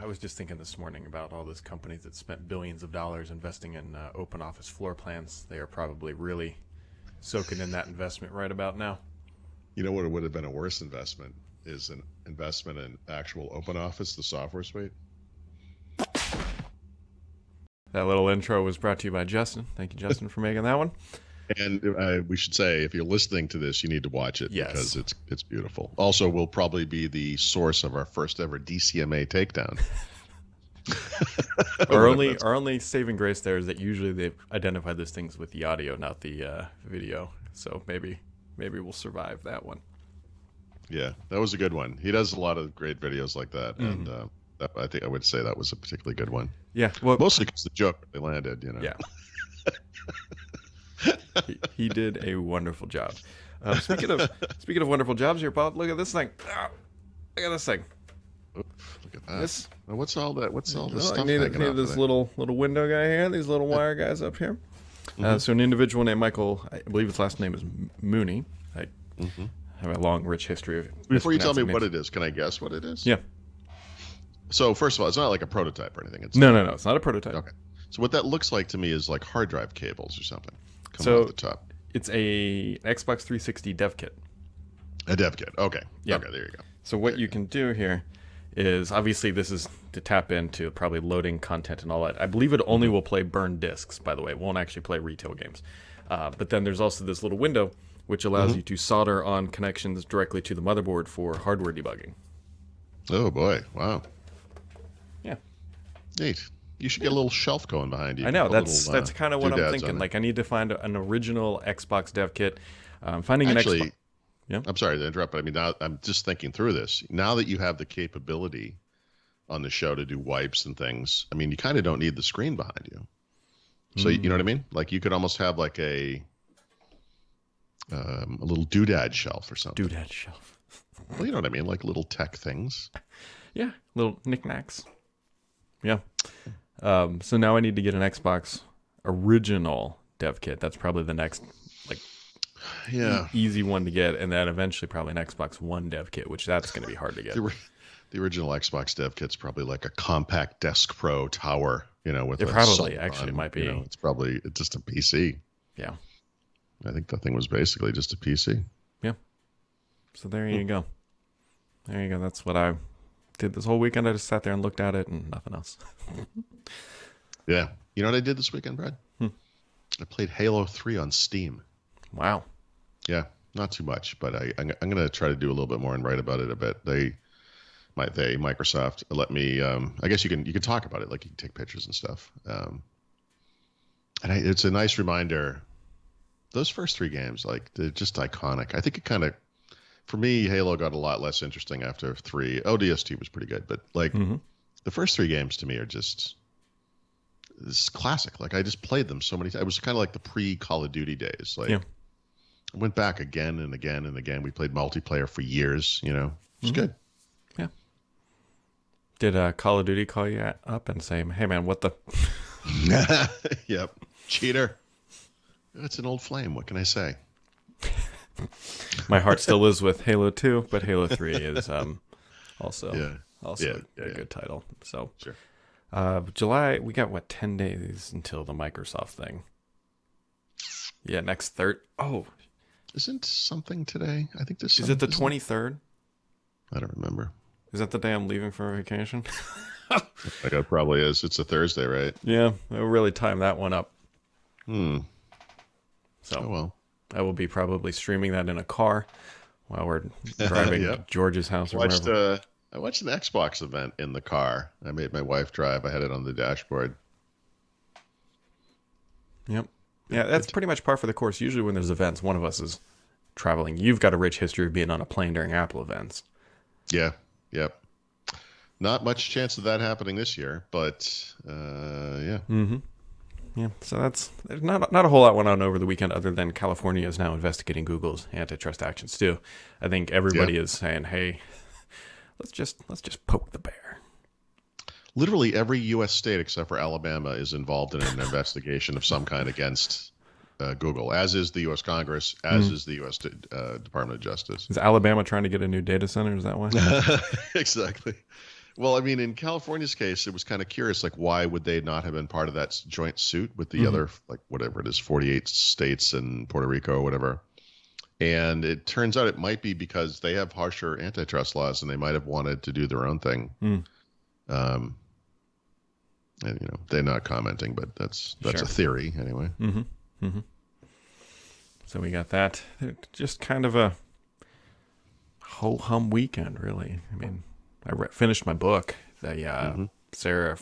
I was just thinking this morning about all those companies that spent billions of dollars investing in open office floor plans. They are probably really soaking in that investment right about now. You know what would have been a worse investment is an investment in actual open office, the software suite. That little intro was brought to you by Justin. Thank you, Justin, for making that one. And we should say, if you're listening to this, you need to watch it because it's beautiful. Also, we'll probably be the source of our first ever DCMA takedown. Our only saving grace there is that usually they identify those things with the audio, not the video. So maybe we'll survive that one. Yeah, that was a good one. He does a lot of great videos like that, and I think I would say that was a particularly good one. Yeah, well, mostly because the joke they landed, Yeah. He did a wonderful job. Speaking of wonderful jobs here, Bob, look at this thing. Look at this thing. Oof, look at that. What's all that? What's all this stuff? I need this little window guy here. These little wire guys up here. So an individual named Michael, I believe his last name is Mooney. I have a long, rich history of. Before you tell me what it is, can I guess what it is? Yeah. So first of all, it's not like a prototype or anything. No, it's not a prototype. Okay. So what that looks like to me is like hard drive cables or something coming off the top. It's a Xbox 360 dev kit. A dev kit. Okay. Yeah. Okay, there you go. So what you can do here is, obviously this is to tap into probably loading content and all that. I believe it only will play burned discs, by the way. It won't actually play retail games. But then there's also this little window which allows you to solder on connections directly to the motherboard for hardware debugging. Oh boy. Wow. Yeah. Neat. You should get a little shelf going behind you. I know, that's kind of what I'm thinking. Like, I need to find an original Xbox dev kit. Finding an Xbox. Yeah. I'm sorry to interrupt, but I mean, now I'm just thinking through this. Now that you have the capability on the show to do wipes and things, I mean, you kind of don't need the screen behind you. So you know what I mean? Like, you could almost have like a little doodad shelf or something. Doodad shelf. Well, you know what I mean? Like little tech things. Yeah, little knickknacks. Yeah. So now I need to get an Xbox original dev kit. That's probably the next easy one to get, and then eventually probably an Xbox One dev kit, which that's going to be hard to get. The original Xbox dev kit's probably like a compact Desk Pro tower, with it probably actually might be. It's probably just a PC. Yeah. I think that thing was basically just a PC. Yeah. So there you go. There you go. That's what I did this whole weekend. I just sat there and looked at it and nothing else. Yeah. You know what I did this weekend, Brad? I played Halo 3 on Steam. Wow. Yeah. Not too much, but I'm going to try to do a little bit more and write about it a bit. Microsoft let me, I guess you can talk about it. Like, you can take pictures and stuff. It's a nice reminder. Those first three games, like, they're just iconic. I think it kind of, for me, Halo got a lot less interesting after 3. ODST was pretty good, but like the first 3 games to me are just this classic. Like, I just played them so many times. It was kind of like the pre-Call of Duty days. Like, I went back again and again and again. We played multiplayer for years. It was good. Yeah. Did Call of Duty call you up and say, "Hey man, what the?" Yep, cheater. It's an old flame. What can I say? My heart still is with Halo 2, but Halo 3 is also a good title. So, sure. July, we got 10 days until the Microsoft thing. Yeah, next third. Oh, isn't something today? I think this is it the 23rd. I don't remember. Is that the day I'm leaving for vacation? I think it probably is. It's a Thursday, right? Yeah, I'll really time that one up. So, oh, well. I will be probably streaming that in a car while we're driving to George's house. I watched an Xbox event in the car. I made my wife drive. I had it on the dashboard. Yep. Yeah, that's pretty much par for the course. Usually when there's events, one of us is traveling. You've got a rich history of being on a plane during Apple events. Yeah. Yep. Not much chance of that happening this year, but yeah. Mm-hmm. Yeah, so there's not a whole lot went on over the weekend other than California is now investigating Google's antitrust actions too. I think everybody is saying, "Hey, let's just poke the bear." Literally every U.S. state except for Alabama is involved in an investigation of some kind against Google, as is the U.S. Congress, as is the U.S. Department of Justice. Is Alabama trying to get a new data center? Is that why? Exactly. Well, I mean, in California's case, it was kind of curious. Like, why would they not have been part of that joint suit with the other, like, whatever it is, 48 states and Puerto Rico or whatever? And it turns out it might be because they have harsher antitrust laws and they might have wanted to do their own thing. And, they're not commenting, but that's Sure. a theory anyway. So we got that. Just kind of a ho-hum weekend, really. I mean, I finished my book, the Sarah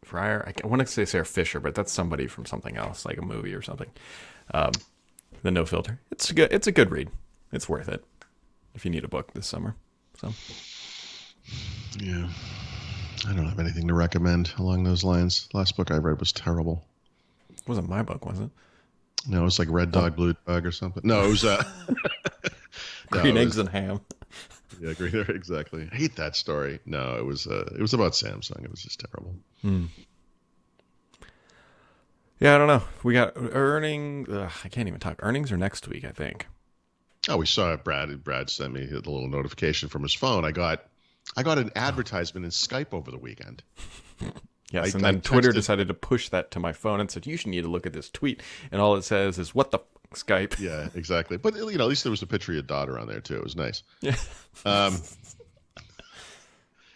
Friar. I want to say Sarah Fisher, but that's somebody from something else, like a movie or something. The No Filter. It's a good read. It's worth it if you need a book this summer. So Yeah. I don't have anything to recommend along those lines. Last book I read was terrible. it wasn't my book, was it? No, it was like Red Dog, Blue Dog or something. No, it was Green Eggs and Ham. Yeah, Green Eggs, exactly. I hate that story. No, it was about Samsung. It was just terrible. Yeah, I don't know. We got earnings. I can't even talk. Earnings are next week, I think. Oh, we saw it. Brad sent me the little notification from his phone. I got an advertisement in Skype over the weekend. Yes, I and then Twitter texted- decided to push that to my phone and said, you should need to look at this tweet. And all it says is, what the Skype? Yeah, exactly. But, at least there was a picture of your daughter on there, too. It was nice. Yeah.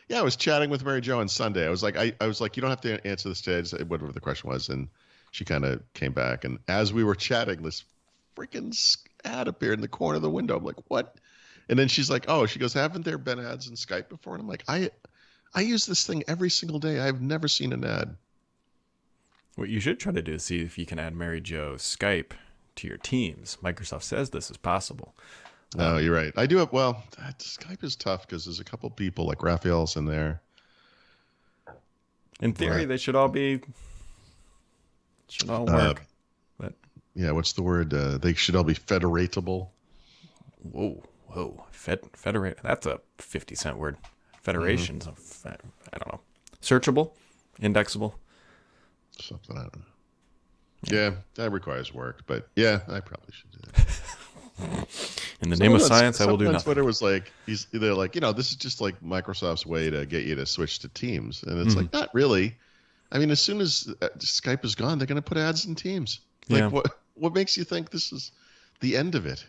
Yeah, I was chatting with Mary Jo on Sunday. I was like, you don't have to answer this today, just whatever the question was. And she kind of came back. And as we were chatting, this freaking ad appeared in the corner of the window. I'm like, what? And then she's like, oh, she goes, haven't there been ads in Skype before? And I'm like, I use this thing every single day. I've never seen an ad. What you should try to do is see if you can add Mary Jo Skype to your Teams. Microsoft says this is possible. No, you're right. I do have, Skype is tough because there's a couple people like Raphael's in there. In theory, Right. they should all work. But Yeah, what's the word? They should all be federatable. whoa. Federate. That's a 50-cent word. Federations. I don't know. Searchable, indexable. Something, I don't know. Yeah, that requires work, but yeah, I probably should do that. In the name of science, I will do Someone on nothing. Twitter was like, they're like, this is just like Microsoft's way to get you to switch to Teams, and it's like, not really. I mean, as soon as Skype is gone, they're going to put ads in Teams. Like, Yeah. what makes you think this is the end of it?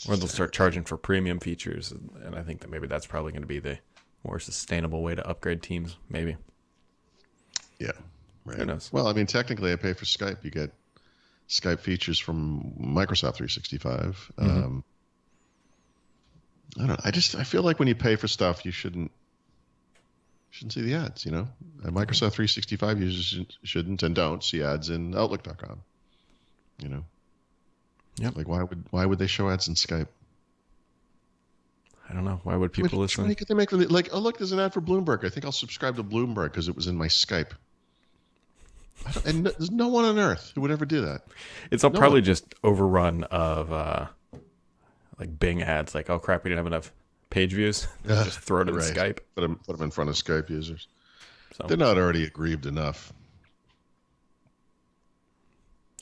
Or they'll start charging for premium features, and I think that maybe that's probably going to be the more sustainable way to upgrade Teams. Maybe. Yeah, right. Who knows? Well, I mean, technically, I pay for Skype. You get Skype features from Microsoft 365. I don't know. I feel like when you pay for stuff, you shouldn't see the ads. Microsoft 365 users shouldn't and don't see ads in Outlook.com. Yep. Like why would they show ads in Skype? I don't know. Why would people listen? Which they make like, oh look, there's an ad for Bloomberg. I think I'll subscribe to Bloomberg because it was in my Skype. There's no one on earth who would ever do that. It's probably just overrun of like Bing ads. Like, oh crap, we didn't have enough page views. Just throw it in Right. Skype. Put them in front of Skype users. So, They're not already aggrieved enough.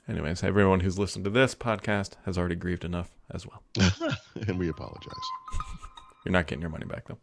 anyways, everyone who's listened to this podcast has already grieved enough as well. And we apologize. You're not getting your money back though.